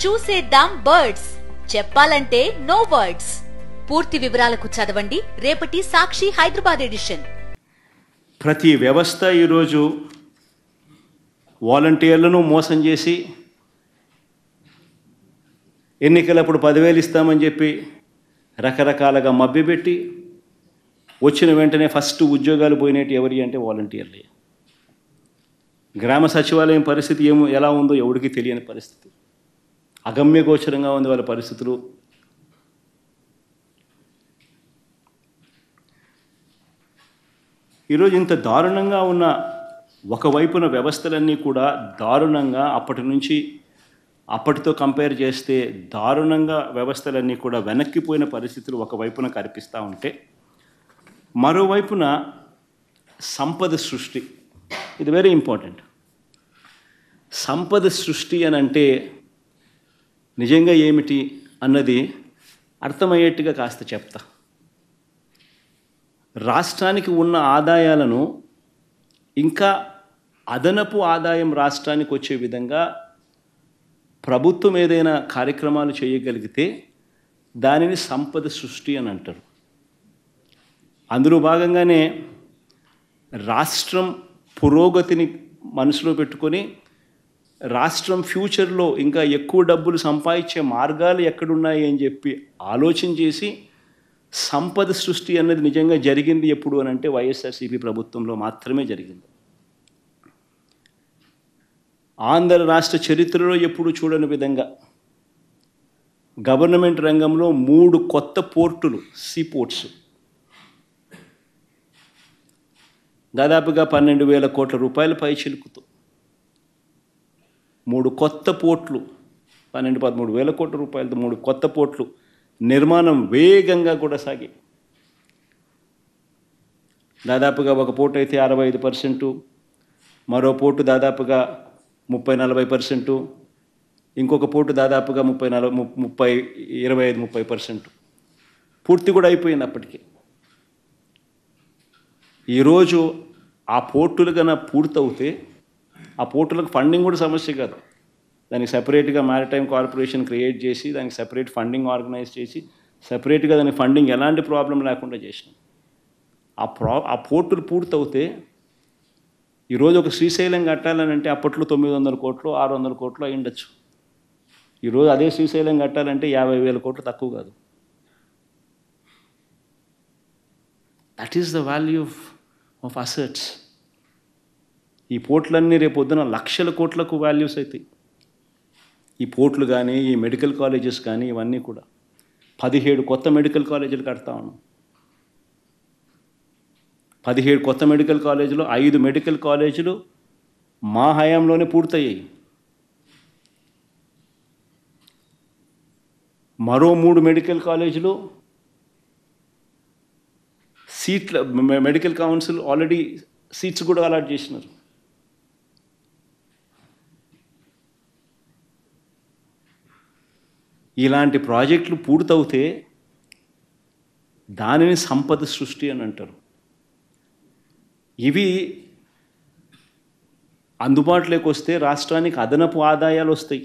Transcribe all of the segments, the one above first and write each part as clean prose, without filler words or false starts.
చూసేద్దాం బర్డ్స్, చెప్పాలంటే no words. పూర్తి వివరాలకు చదవండి రేపటి సాక్షి హైదరాబాద్ ఎడిషన్. ప్రతి వ్యవస్థ ఈరోజు వాలంటీర్లను మోసం చేసి ఎన్నికలప్పుడు 10,000 ఇస్తామని చెప్పి రకరకాలుగా మభ్యపెట్టి వచ్చిన వెంటనే ఫస్ట్ ఉద్యోగాలు పోయినట్టు ఎవరి అంటే వాలంటీర్లే. గ్రామ సచివాలయం పరిస్థితి ఎలా ఉందో ఎవరికి తెలియని పరిస్థితి, అగమ్యగోచరంగా ఉంది వాళ్ళ పరిస్థితులు. ఈరోజు ఇంత దారుణంగా ఉన్న ఒకవైపున వ్యవస్థలన్నీ కూడా దారుణంగా అప్పటితో కంపేర్ చేస్తే దారుణంగా వ్యవస్థలన్నీ కూడా వెనక్కిపోయిన పరిస్థితులు ఒకవైపున కనిపిస్తూ ఉంటే, మరోవైపున సంపద సృష్టి, ఇది వెరీ ఇంపార్టెంట్. సంపద సృష్టి అని అంటే నిజంగా ఏమిటి అన్నది అర్థమయ్యేట్టుగా కాస్త చెప్తా. రాష్ట్రానికి ఉన్న ఆదాయాలను ఇంకా అదనపు ఆదాయం రాష్ట్రానికి వచ్చే విధంగా ప్రభుత్వం ఏదైనా కార్యక్రమాలు చేయగలిగితే దానిని సంపద సృష్టి అని అంటారు. అందులో భాగంగానే రాష్ట్రం పురోగతిని మనసులో పెట్టుకొని రాష్ట్రం ఫ్యూచర్లో ఇంకా ఎక్కువ డబ్బులు సంపాదించే మార్గాలు ఎక్కడున్నాయి అని చెప్పి ఆలోచన చేసి సంపద సృష్టి అన్నది నిజంగా జరిగింది ఎప్పుడు అని అంటే వైఎస్ఆర్సీపీ ప్రభుత్వంలో మాత్రమే జరిగింది. ఆంధ్ర రాష్ట్ర చరిత్రలో ఎప్పుడు చూడని విధంగా గవర్నమెంట్ రంగంలో 3 కొత్త పోర్టులు, సీపోర్ట్స్, దాదాపుగా 12,000 కోట్ల రూపాయల పై చిలుకుతూ 3 కొత్త పోర్ట్లు, 12-13 వేల కోట్ల రూపాయలతో 3 కొత్త పోర్ట్లు నిర్మాణం వేగంగా కూడా సాగి, దాదాపుగా ఒక పోర్టు అయితే 65%, మరో పోర్టు దాదాపుగా 30-40%, ఇంకొక పోర్టు దాదాపుగా 25-30% పూర్తి కూడా అయిపోయింది అప్పటికి. ఈరోజు ఆ పోర్టులు కన్నా పూర్తవుతే ఆ పోర్టులకు ఫండింగ్ కూడా సమస్య కాదు. దానికి సపరేట్గా మ్యారిటైమ్ కార్పొరేషన్ క్రియేట్ చేసి దానికి సపరేట్ ఫండింగ్ ఆర్గనైజ్ చేసి సపరేట్గా దానికి ఫండింగ్ ఎలాంటి ప్రాబ్లం లేకుండా చేసినాం. ఆ పోర్టులు పూర్తవుతే ఈరోజు ఒక శ్రీశైలం కట్టాలని అంటే అప్పట్లో 900 కోట్లు 600 కోట్లు అయి ఉండొచ్చు. ఈరోజు అదే శ్రీశైలం కట్టాలంటే 50,000 కోట్లు తక్కువ కాదు. That is the value of assets. ఈ పోర్టులన్నీ రేపు పొద్దున లక్షల కోట్లకు వాల్యూస్ అవుతాయి. ఈ పోర్టులు కానీ ఈ మెడికల్ కాలేజెస్ కానీ ఇవన్నీ కూడా 17 కొత్త మెడికల్ కాలేజీలు కడతా ఉన్నాం. 17 కొత్త మెడికల్ కాలేజీలు, 5 మెడికల్ కాలేజీలు మా హయాంలోనే పూర్తయ్యాయి. మరో 3 మెడికల్ కాలేజీలు మెడికల్ కౌన్సిల్ ఆల్రెడీ సీట్స్ కూడా అలాట్ చేసినారు. ఇలాంటి ప్రాజెక్టులు పూర్తవుతే దానిని సంపద సృష్టి అని అంటారు. ఇవి అందుబాటులోకి వస్తే రాష్ట్రానికి అదనపు ఆదాయాలు వస్తాయి.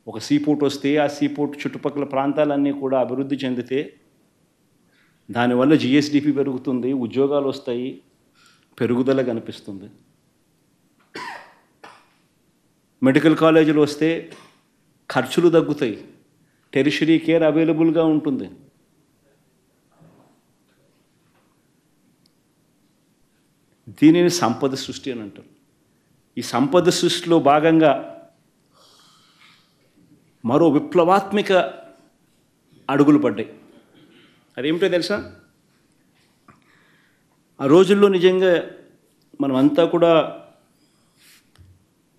ఒక సీపోర్ట్ వస్తే ఆ సీపోర్ట్ చుట్టుపక్కల ప్రాంతాలన్నీ కూడా అభివృద్ధి చెందితే దానివల్ల జిఎస్డిపి పెరుగుతుంది, ఉద్యోగాలు వస్తాయి, పెరుగుదల కనిపిస్తుంది. మెడికల్ కాలేజీలు వస్తే ఖర్చులు తగ్గుతాయి, టెరిషరీ కేర్ అవైలబుల్గా ఉంటుంది. దీనిని సంపద సృష్టి అని అంటారు. ఈ సంపద సృష్టిలో భాగంగా మరో విప్లవాత్మక అడుగులు పడ్డాయి. అదేమిటో తెలుసా? ఆ రోజుల్లో నిజంగా మనమంతా కూడా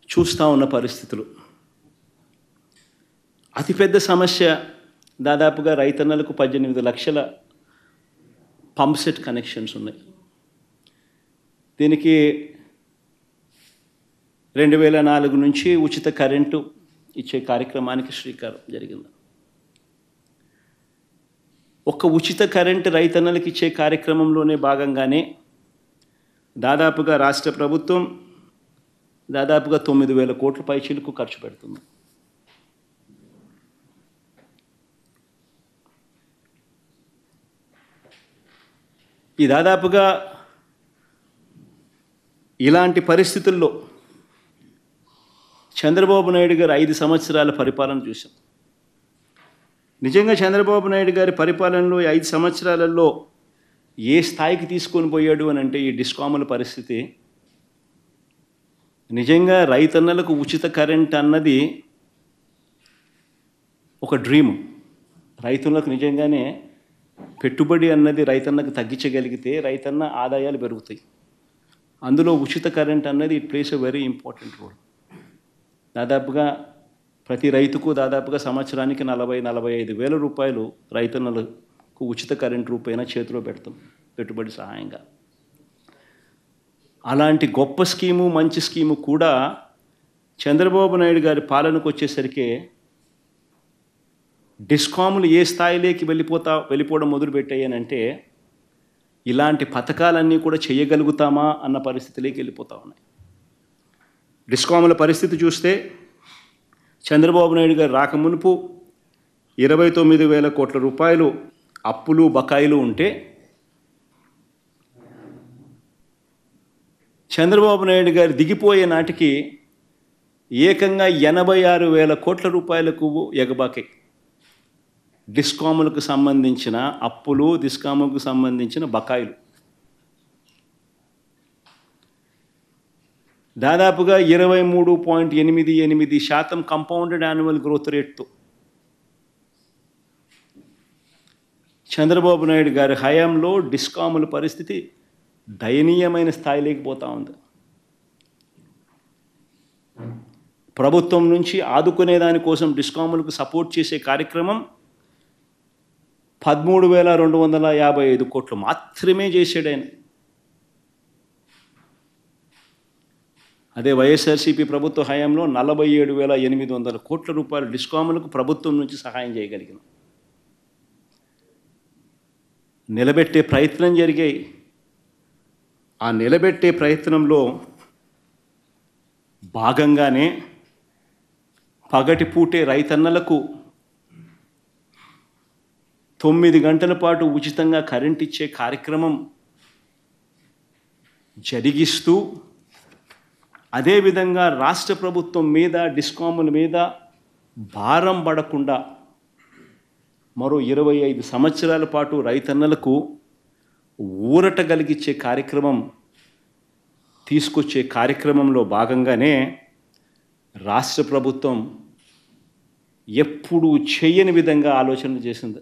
చూస్తూ ఉన్న పరిస్థితులు. అతిపెద్ద సమస్య దాదాపుగా రైతన్నలకు 18 లక్షల పంప్ సెట్ కనెక్షన్స్ ఉన్నాయి. దీనికి 2004 నుంచి ఉచిత కరెంటు ఇచ్చే కార్యక్రమానికి శ్రీకారం జరిగింది. ఒక ఉచిత కరెంటు రైతన్నలకు ఇచ్చే కార్యక్రమంలోనే భాగంగానే దాదాపుగా రాష్ట్ర ప్రభుత్వం దాదాపుగా 9,000 కోట్ల పైచిలకు ఖర్చు పెడుతుంది. ఈ దాదాపుగా ఇలాంటి పరిస్థితుల్లో చంద్రబాబు నాయుడు గారు 5 సంవత్సరాల పరిపాలన చూసాం. నిజంగా చంద్రబాబు నాయుడు గారి పరిపాలనలో 5 సంవత్సరాలలో ఏ స్థాయికి తీసుకొని పోయాడు అని అంటే ఈ డిస్కాముల పరిస్థితి నిజంగా రైతన్నలకు ఉచిత కరెంట్ అన్నది ఒక డ్రీమ్. రైతులకు నిజంగానే పెట్టుబడి అన్నది రైతన్నకు తగ్గించగలిగితే రైతన్న ఆదాయాలు పెరుగుతాయి. అందులో ఉచిత కరెంట్ అన్నది it plays a very important role. దాదాపుగా ప్రతి రైతుకు దాదాపుగా సంవత్సరానికి 40-45 వేల రూపాయలు రైతన్నలకు ఉచిత కరెంట్ రూపైనా చేతిలో పెడతాం పెట్టుబడి సహాయంగా. అలాంటి గొప్ప స్కీము మంచి స్కీము కూడా చంద్రబాబు నాయుడు గారి పాలనకు వచ్చేసరికి డిస్కాములు ఏ స్థాయిలోకి వెళ్ళిపోవడం మొదలుపెట్టాయనంటే ఇలాంటి పథకాలన్నీ కూడా చేయగలుగుతామా అన్న పరిస్థితిలోకి వెళ్ళిపోతూ ఉన్నాయి. డిస్కాముల పరిస్థితి చూస్తే చంద్రబాబు నాయుడు గారు రాకమునుపు 29,000 కోట్ల రూపాయలు అప్పులు బకాయిలు ఉంటే చంద్రబాబు నాయుడు గారు దిగిపోయే నాటికి ఏకంగా 86,000 కోట్ల రూపాయలకు ఎగబాకే డిస్కాములకు సంబంధించిన అప్పులు, డిస్కాములకు సంబంధించిన బకాయిలు. దాదాపుగా 23.88% కంపౌండెడ్ యాన్యువల్ గ్రోత్ రేట్తో చంద్రబాబు నాయుడు గారి హయాంలో డిస్కాముల పరిస్థితి దయనీయమైన స్థాయిలోకి పోతూ ఉంది. ప్రభుత్వం నుంచి ఆదుకునే దానికోసం డిస్కాములకు సపోర్ట్ చేసే కార్యక్రమం 13,255 కోట్లు మాత్రమే చేసాడు ఆయన. అదే వైఎస్ఆర్సీపీ ప్రభుత్వ హయాంలో 47,800 కోట్ల రూపాయల డిస్కాములకు ప్రభుత్వం నుంచి సహాయం చేయగలిగిన. నిలబెట్టే ప్రయత్నం జరిగాయి. ఆ నిలబెట్టే ప్రయత్నంలో భాగంగానే పగటిపూటే రైతన్నలకు 9 గంటల పాటు ఉచితంగా కరెంట్ ఇచ్చే కార్యక్రమం జరిగిస్తూ అదేవిధంగా రాష్ట్ర ప్రభుత్వం మీద డిస్కాముల మీద భారం పడకుండా మరో 25 సంవత్సరాల పాటు రైతన్నలకు ఊరట కలిగించే కార్యక్రమం తీసుకొచ్చే కార్యక్రమంలో భాగంగానే రాష్ట్ర ప్రభుత్వం ఎప్పుడూ చేయని విధంగా ఆలోచనలు చేసింది.